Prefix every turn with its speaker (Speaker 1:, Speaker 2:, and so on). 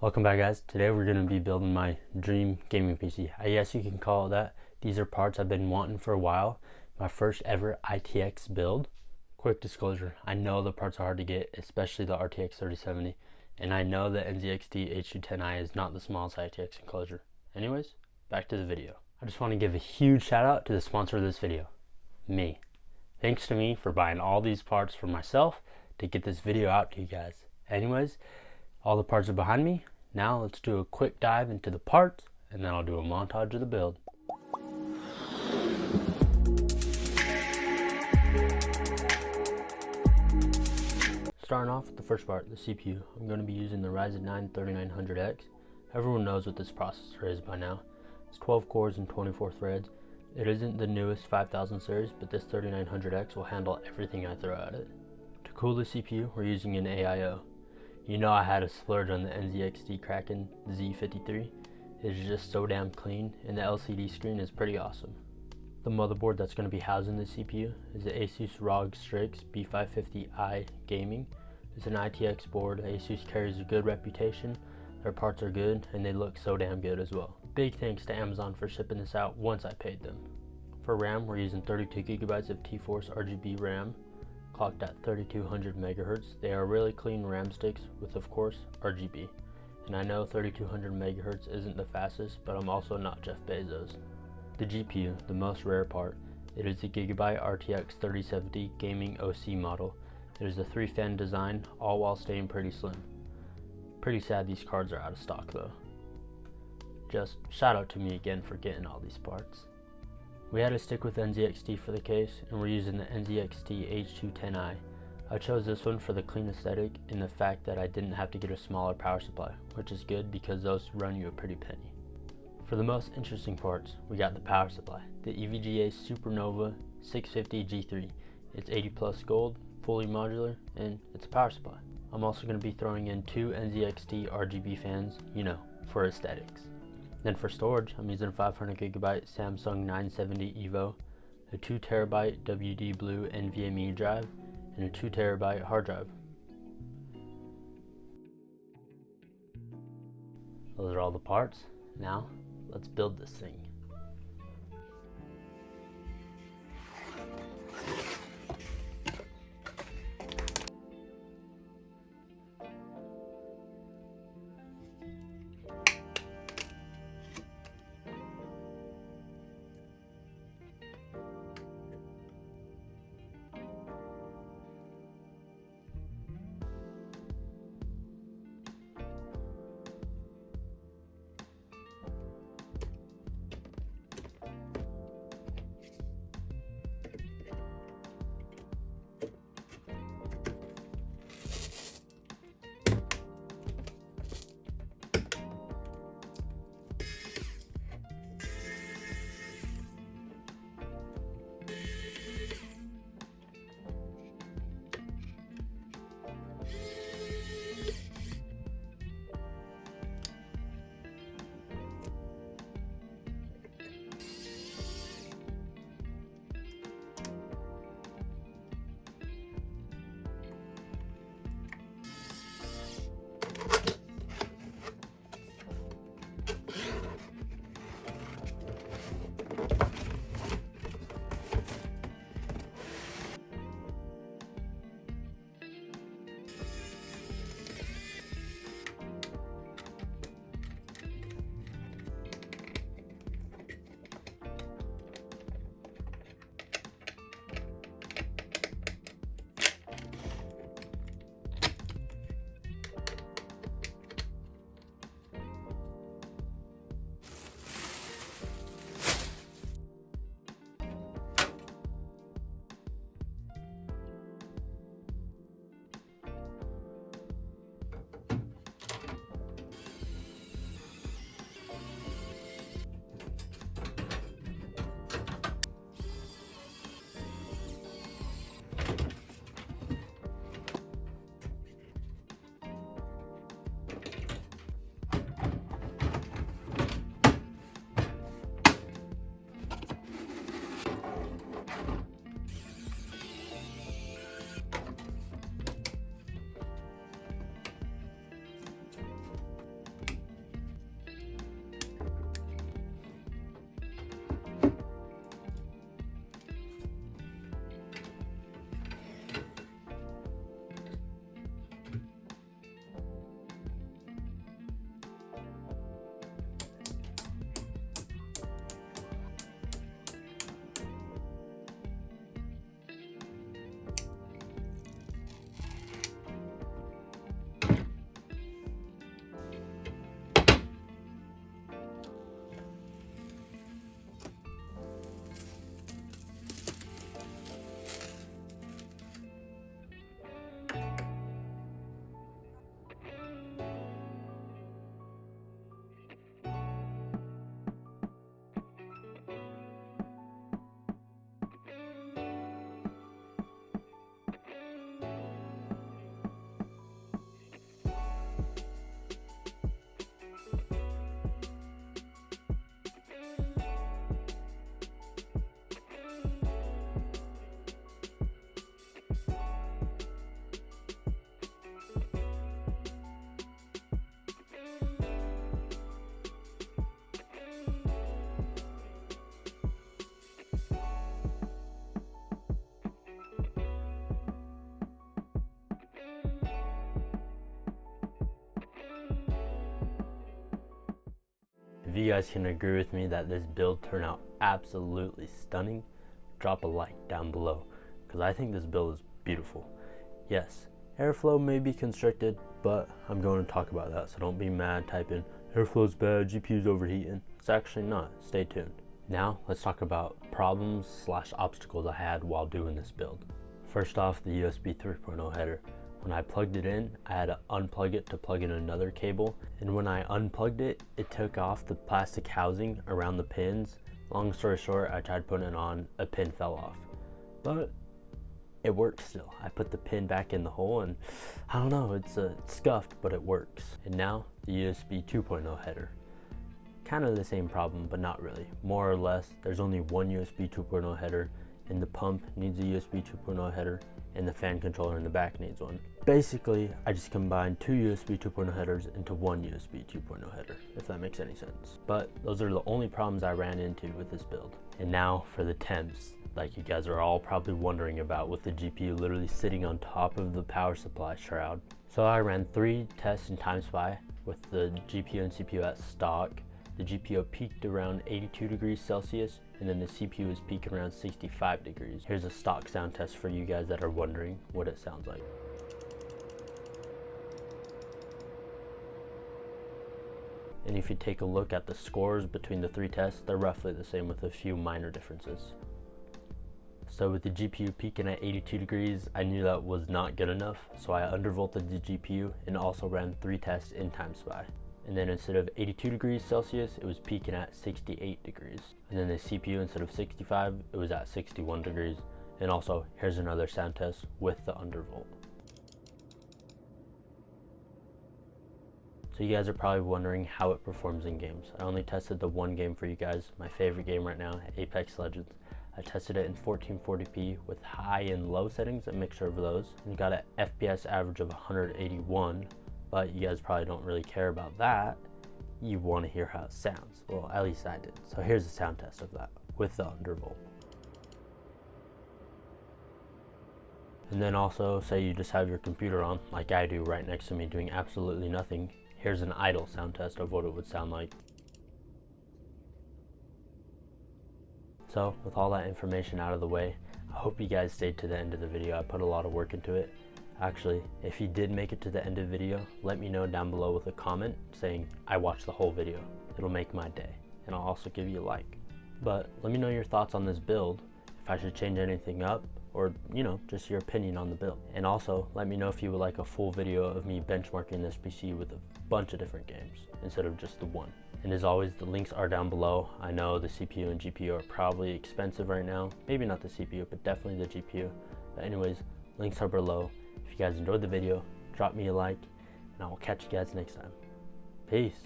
Speaker 1: Welcome back, guys. Today we're going to be building my dream gaming PC. I guess you can call it that. These are parts I've been wanting for a while. My first ever ITX build. Quick disclosure, I know the parts are hard to get, especially the RTX 3070, and I know the nzxt H210i is not the smallest ITX enclosure. Anyways, back to the video. I just want to give a huge shout out to the sponsor of this video, me. Thanks to me for buying all these parts for myself to get this video out to you guys. Anyways, all the parts are behind me. Now let's do a quick dive into the parts, and then I'll do a montage of the build. Starting off with the first part, the CPU. I'm going to be using the Ryzen 9 3900X. Everyone knows what this processor is by now. It's 12 cores and 24 threads. It isn't the newest 5000 series, but this 3900X will handle everything I throw at it. To cool the CPU, we're using an AIO. You know I had a splurge on the nzxt Kraken Z53. It's just so damn clean, and the LCD screen is pretty awesome. The motherboard that's going to be housing the CPU is the Asus ROG Strix B550i Gaming. It's an ITX board. Asus carries a good reputation, their parts are good, and they look so damn good as well. Big thanks to Amazon for shipping this out once I paid them. For RAM, we're using 32 gigabytes of T-Force RGB RAM, clocked at 3200 megahertz. They are really clean RAM sticks with, of course, RGB. And I know 3200 megahertz isn't the fastest, but I'm also not Jeff Bezos. The GPU, the most rare part, it is the Gigabyte RTX 3070 gaming OC model. It is a 3-fan design, all while staying pretty slim. Pretty sad these cards are out of stock though. Just shout out to me again for getting all these parts. We had to stick with nzxt for the case, and we're using the nzxt H210i. I chose this one for the clean aesthetic and the fact that I didn't have to get a smaller power supply, which is good because those run you a pretty penny. For the most interesting parts, we got the power supply, the EVGA Supernova 650 G3. It's 80 plus gold, fully modular, and it's a power supply. I'm also going to be throwing in 2 nzxt RGB fans, for aesthetics. Then for storage, I'm using a 500 gigabyte Samsung 970 EVO, a 2 terabyte WD Blue NVMe drive, and a 2 terabyte hard drive. Those are all the parts. Now, let's build this thing. you guys can agree with me that this build turned out absolutely stunning, drop a like down below, because I think this build is beautiful. Yes, airflow may be constricted, but I'm going to talk about that, so don't be mad typing airflow's bad, GPU's overheating. It's actually not. Stay tuned. Now let's talk about problems / obstacles I had while doing this build. First off, the USB 3.0 header. When I plugged it in, I had to unplug it to plug in another cable, and when I unplugged it, it took off the plastic housing around the pins. Long story short, I tried putting it on, a pin fell off, but it works still. I put the pin back in the hole, and I don't know, it's scuffed, but it works. And now the USB 2.0 header. Kind of the same problem, but not really. More or less, there's only one USB 2.0 header, and the pump needs a USB 2.0 header, and the fan controller in the back needs one. Basically, I just combined two USB 2.0 headers into one USB 2.0 header, if that makes any sense. But those are the only problems I ran into with this build. And now for the temps, like you guys are all probably wondering about, with the GPU literally sitting on top of the power supply shroud. So I ran 3 tests in TimeSpy with the GPU and CPU at stock. The GPU peaked around 82 degrees Celsius, and then the CPU is peaking around 65 degrees. Here's a stock sound test for you guys that are wondering what it sounds like. And if you take a look at the scores between the 3 tests, they're roughly the same with a few minor differences. So with the GPU peaking at 82 degrees, I knew that was not good enough, so I undervolted the GPU and also ran 3 tests in TimeSpy. And then instead of 82 degrees Celsius, it was peaking at 68 degrees. And then the CPU, instead of 65, it was at 61 degrees. And also, here's another sound test with the undervolt. So you guys are probably wondering how it performs in games. I only tested the one game for you guys, my favorite game right now, Apex Legends. I tested it in 1440p with high and low settings, a mixture of those, and got an FPS average of 181. But you guys probably don't really care about that. You want to hear how it sounds. Well, at least I did. So here's a sound test of that with the undervolt. And then also, say you just have your computer on, like I do right next to me doing absolutely nothing. Here's an idle sound test of what it would sound like. So with all that information out of the way, I hope you guys stayed to the end of the video. I put a lot of work into it. Actually, if you did make it to the end of the video, let me know down below with a comment saying I watched the whole video. It'll make my day, and I'll also give you a like. But let me know your thoughts on this build, if I should change anything up, or just your opinion on the build. And also let me know if you would like a full video of me benchmarking this PC with a bunch of different games instead of just the one. And as always, the links are down below. I know the CPU and GPU are probably expensive right now. Maybe not the CPU, but definitely the GPU. But anyways, links are below. If you guys enjoyed the video, drop me a like, and I will catch you guys next time. Peace.